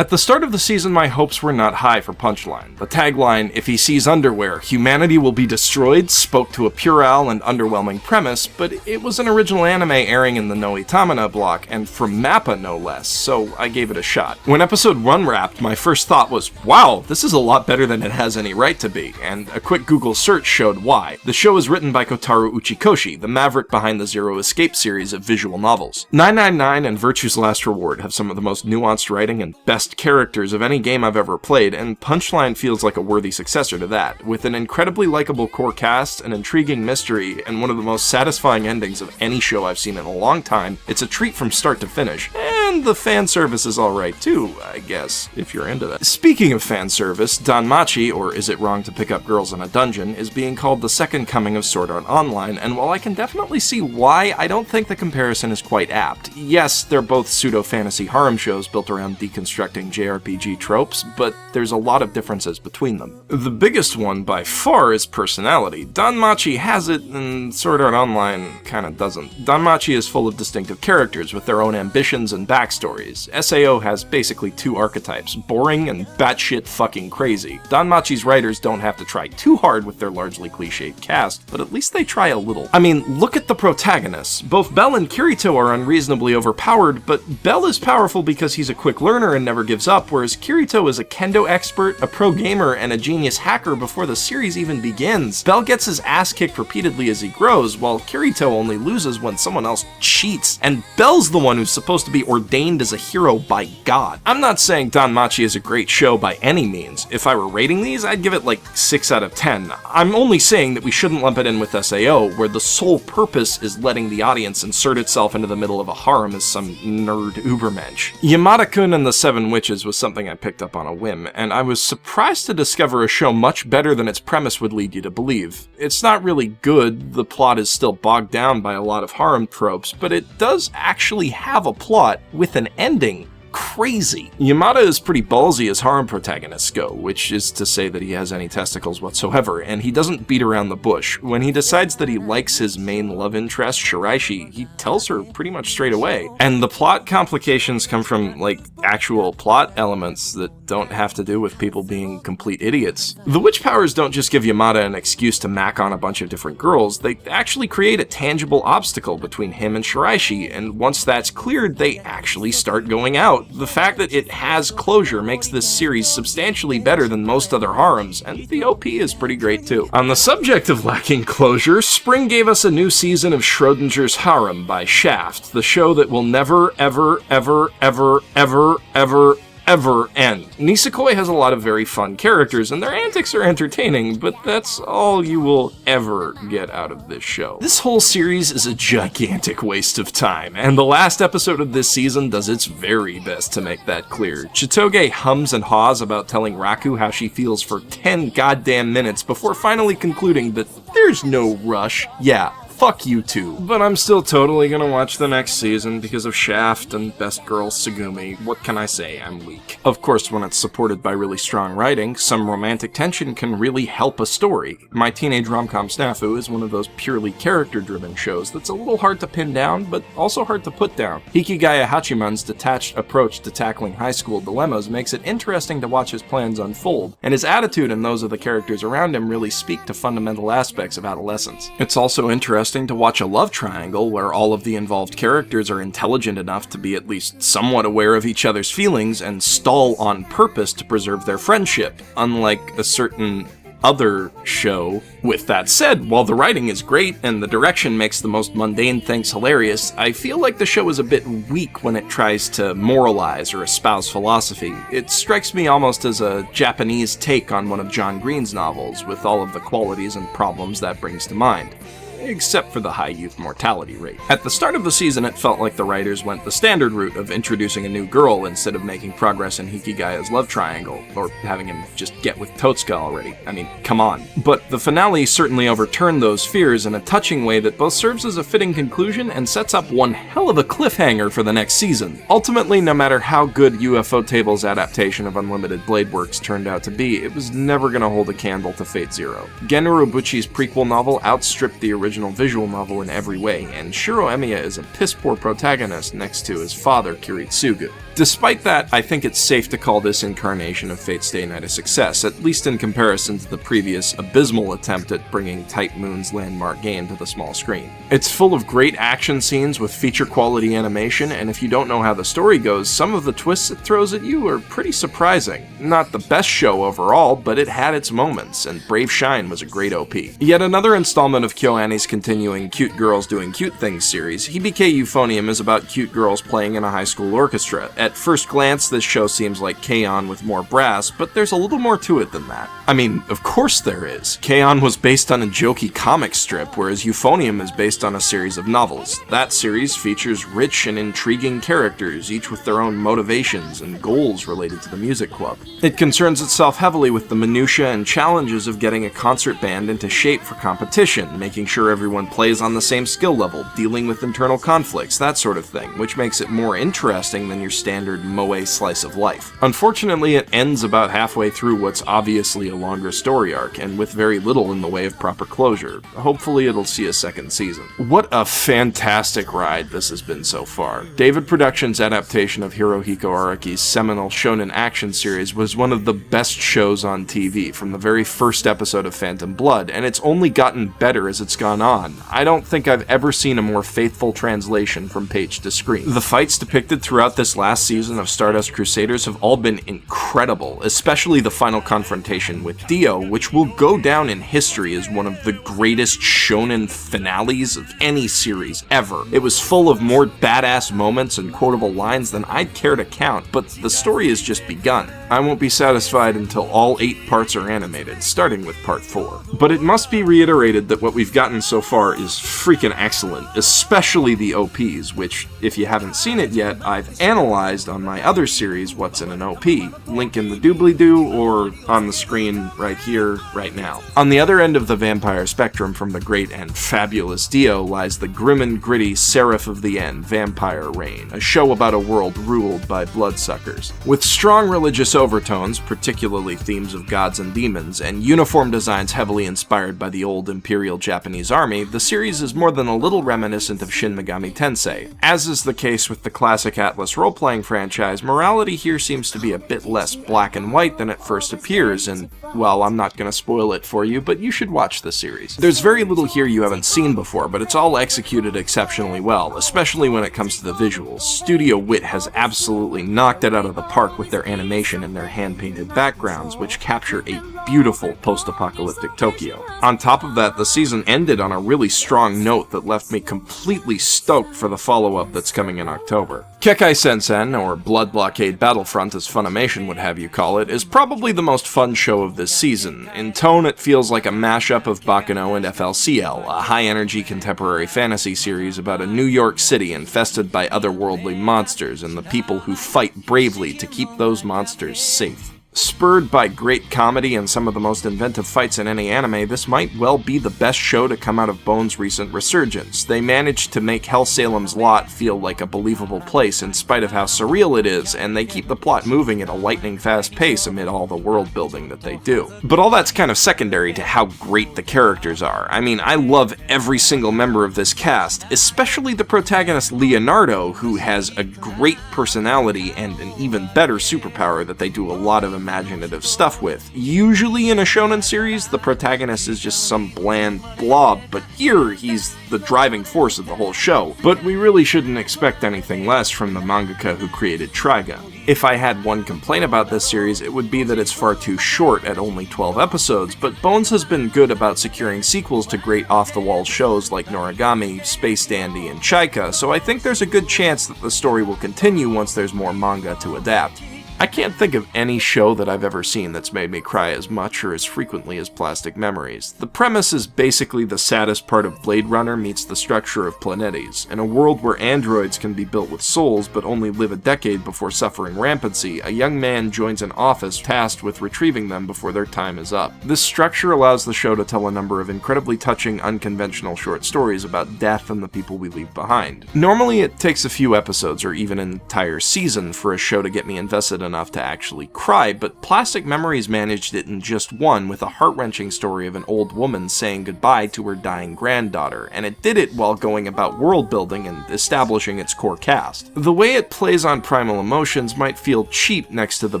At the start of the season, my hopes were not high for Punchline. The tagline, "If he sees underwear, humanity will be destroyed," spoke to a puerile and underwhelming premise, but it was an original anime airing in the Noitamina block, and from MAPPA no less, so I gave it a shot. When episode 1 wrapped, my first thought was, wow, this is a lot better than it has any right to be, and a quick Google search showed why. The show is written by Kotaro Uchikoshi, the maverick behind the Zero Escape series of visual novels. 999 and Virtue's Last Reward have some of the most nuanced writing and best characters of any game I've ever played, and Punchline feels like a worthy successor to that. With an incredibly likable core cast, an intriguing mystery, and one of the most satisfying endings of any show I've seen in a long time, it's a treat from start to finish. And the fan service is alright too, I guess, if you're into that. Speaking of fan service, Danmachi, or Is It Wrong to Pick Up Girls in a Dungeon, is being called the second coming of Sword Art Online, and while I can definitely see why, I don't think the comparison is quite apt. Yes, they're both pseudo-fantasy harem shows built around deconstructing JRPG tropes, but there's a lot of differences between them. The biggest one by far is personality. Danmachi has it, and Sword Art Online kinda doesn't. Danmachi is full of distinctive characters with their own ambitions and backstories. SAO has basically two archetypes, boring and batshit fucking crazy. Danmachi's writers don't have to try too hard with their largely cliched cast, but at least they try a little. I mean, look at the protagonists. Both Bell and Kirito are unreasonably overpowered, but Bell is powerful because he's a quick learner and never gives up, whereas Kirito is a kendo expert, a pro gamer, and a genius hacker before the series even begins. Bell gets his ass kicked repeatedly as he grows, while Kirito only loses when someone else cheats, and Bell's the one who's supposed to be ordained as a hero by God. I'm not saying Danmachi is a great show by any means. If I were rating these, I'd give it like 6 out of 10. I'm only saying that we shouldn't lump it in with SAO, where the sole purpose is letting the audience insert itself into the middle of a harem as some nerd ubermensch. Yamada-kun and the Seven Witches was something I picked up on a whim, and I was surprised to discover a show much better than its premise would lead you to believe. It's not really good, the plot is still bogged down by a lot of harem tropes, but it does actually have a plot with an ending. Crazy. Yamada is pretty ballsy as harem protagonists go, which is to say that he has any testicles whatsoever, and he doesn't beat around the bush. When he decides that he likes his main love interest, Shiraishi, he tells her pretty much straight away. And the plot complications come from, like, actual plot elements that don't have to do with people being complete idiots. The witch powers don't just give Yamada an excuse to mac on a bunch of different girls, they actually create a tangible obstacle between him and Shiraishi, and once that's cleared, they actually start going out. The fact that it has closure makes this series substantially better than most other harems, and the OP is pretty great too. On the subject of lacking closure, spring gave us a new season of Schrodinger's Harem by Shaft, the show that will never, ever, ever, ever, ever, ever, ever end. Nisekoi has a lot of very fun characters, and their antics are entertaining, but that's all you will ever get out of this show. This whole series is a gigantic waste of time, and the last episode of this season does its very best to make that clear. Chitoge hums and haws about telling Raku how she feels for 10 goddamn minutes before finally concluding that there's no rush. Yeah, fuck you too. But I'm still totally gonna watch the next season because of Shaft and Best Girl Tsugumi. What can I say? I'm weak. Of course, when it's supported by really strong writing, some romantic tension can really help a story. My teenage rom-com SNAFU is one of those purely character-driven shows that's a little hard to pin down, but also hard to put down. Hikigaya Hachiman's detached approach to tackling high school dilemmas makes it interesting to watch his plans unfold, and his attitude and those of the characters around him really speak to fundamental aspects of adolescence. It's also interesting to watch a love triangle where all of the involved characters are intelligent enough to be at least somewhat aware of each other's feelings and stall on purpose to preserve their friendship, unlike a certain other show. With that said, while the writing is great and the direction makes the most mundane things hilarious, I feel like the show is a bit weak when it tries to moralize or espouse philosophy. It strikes me almost as a Japanese take on one of John Green's novels, with all of the qualities and problems that brings to mind. Except for the high youth mortality rate. At the start of the season, it felt like the writers went the standard route of introducing a new girl instead of making progress in Hikigaya's love triangle, or having him just get with Totsuka already. I mean, come on. But the finale certainly overturned those fears in a touching way that both serves as a fitting conclusion and sets up one hell of a cliffhanger for the next season. Ultimately, no matter how good UFO Table's adaptation of Unlimited Blade Works turned out to be, it was never going to hold a candle to Fate Zero. Gen Urobuchi's prequel novel outstripped the original visual novel in every way, and Shiro Emiya is a piss-poor protagonist next to his father, Kiritsugu. Despite that, I think it's safe to call this incarnation of Fate Stay Night a success, at least in comparison to the previous abysmal attempt at bringing Type Moon's landmark game to the small screen. It's full of great action scenes with feature-quality animation, and if you don't know how the story goes, some of the twists it throws at you are pretty surprising. Not the best show overall, but it had its moments, and Brave Shine was a great OP. Yet another installment of KyoAni's continuing Cute Girls Doing Cute Things series, Hibike Euphonium is about cute girls playing in a high school orchestra. At first glance, this show seems like K-On! With more brass, but there's a little more to it than that. I mean, of course there is. K-On! Was based on a jokey comic strip, whereas Euphonium is based on a series of novels. That series features rich and intriguing characters, each with their own motivations and goals related to the music club. It concerns itself heavily with the minutiae and challenges of getting a concert band into shape for competition, making sure everyone plays on the same skill level, dealing with internal conflicts, that sort of thing, which makes it more interesting than your standard moe slice of life. Unfortunately, it ends about halfway through what's obviously a longer story arc, and with very little in the way of proper closure. Hopefully it'll see a second season. What a fantastic ride this has been so far. David Productions' adaptation of Hirohiko Araki's seminal shonen action series was one of the best shows on TV from the very first episode of Phantom Blood, and it's only gotten better as it's gone on. I don't think I've ever seen a more faithful translation from page to screen. The fights depicted throughout this last season of Stardust Crusaders have all been incredible, especially the final confrontation with Dio, which will go down in history as one of the greatest shonen finales of any series ever. It was full of more badass moments and quotable lines than I'd care to count, but the story has just begun. I won't be satisfied until all 8 parts are animated, starting with part 4. But it must be reiterated that what we've gotten so far is freaking excellent, especially the OPs, which, if you haven't seen it yet, I've analyzed on my other series, What's in an OP, link in the doobly-doo or on the screen right here, right now. On the other end of the vampire spectrum from the great and fabulous Dio lies the grim and gritty Seraph of the End, Vampire Reign, a show about a world ruled by bloodsuckers. With strong religious overtones, particularly themes of gods and demons, and uniform designs heavily inspired by the old Imperial Japanese Army, the series is more than a little reminiscent of Shin Megami Tensei. As is the case with the classic Atlas role-playing franchise, morality here seems to be a bit less black and white than it first appears, and, well, I'm not gonna spoil it for you, but you should watch the series. There's very little here you haven't seen before, but it's all executed exceptionally well, especially when it comes to the visuals. Studio Wit has absolutely knocked it out of the park with their animation and their hand-painted backgrounds, which capture a beautiful post-apocalyptic Tokyo. On top of that, the season ended on a really strong note that left me completely stoked for the follow-up that's coming in October. Kekai Sensen, or Blood Blockade Battlefront as Funimation would have you call it, is probably the most fun show of this season. In tone, it feels like a mashup of Baccano and FLCL, a high-energy contemporary fantasy series about a New York City infested by otherworldly monsters and the people who fight bravely to keep those monsters safe. Spurred by great comedy and some of the most inventive fights in any anime, this might well be the best show to come out of Bone's recent resurgence. They managed to make Hell Salem's lot feel like a believable place in spite of how surreal it is, and they keep the plot moving at a lightning-fast pace amid all the world-building that they do. But all that's kind of secondary to how great the characters are. I mean, I love every single member of this cast, especially the protagonist Leonardo, who has a great personality and an even better superpower that they do a lot of imaginative stuff with. Usually in a shonen series, the protagonist is just some bland blob, but here he's the driving force of the whole show. But we really shouldn't expect anything less from the mangaka who created Trigun. If I had one complaint about this series, it would be that it's far too short at only 12 episodes, but Bones has been good about securing sequels to great off-the-wall shows like Noragami, Space Dandy, and Chaika, so I think there's a good chance that the story will continue once there's more manga to adapt. I can't think of any show that I've ever seen that's made me cry as much or as frequently as Plastic Memories. The premise is basically the saddest part of Blade Runner meets the structure of Planetes. In a world where androids can be built with souls but only live a decade before suffering rampancy, a young man joins an office tasked with retrieving them before their time is up. This structure allows the show to tell a number of incredibly touching, unconventional short stories about death and the people we leave behind. Normally it takes a few episodes or even an entire season for a show to get me invested enough to actually cry, but Plastic Memories managed it in just one, with a heart-wrenching story of an old woman saying goodbye to her dying granddaughter, and it did it while going about world-building and establishing its core cast. The way it plays on primal emotions might feel cheap next to the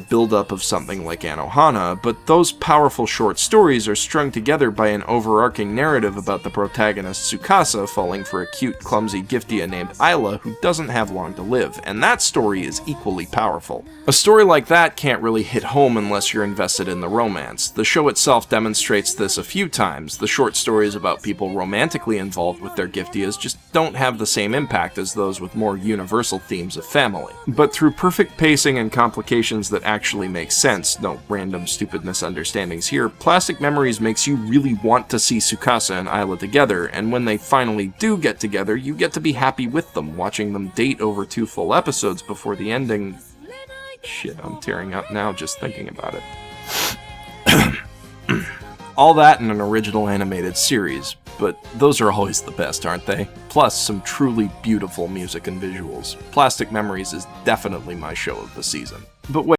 build-up of something like Anohana, but those powerful short stories are strung together by an overarching narrative about the protagonist Tsukasa falling for a cute, clumsy Giftia named Isla who doesn't have long to live, and that story is equally powerful. A story like that can't really hit home unless you're invested in the romance. The show itself demonstrates this a few times. The short stories about people romantically involved with their Giftias just don't have the same impact as those with more universal themes of family. But through perfect pacing and complications that actually make sense, no random stupid misunderstandings here, Plastic Memories makes you really want to see Tsukasa and Isla together, and when they finally do get together, you get to be happy with them, watching them date over 2 full episodes before the ending. Shit, I'm tearing up now just thinking about it. All that in an original animated series, but those are always the best, aren't they? Plus some truly beautiful music and visuals. Plastic Memories is definitely my show of the season. But wait.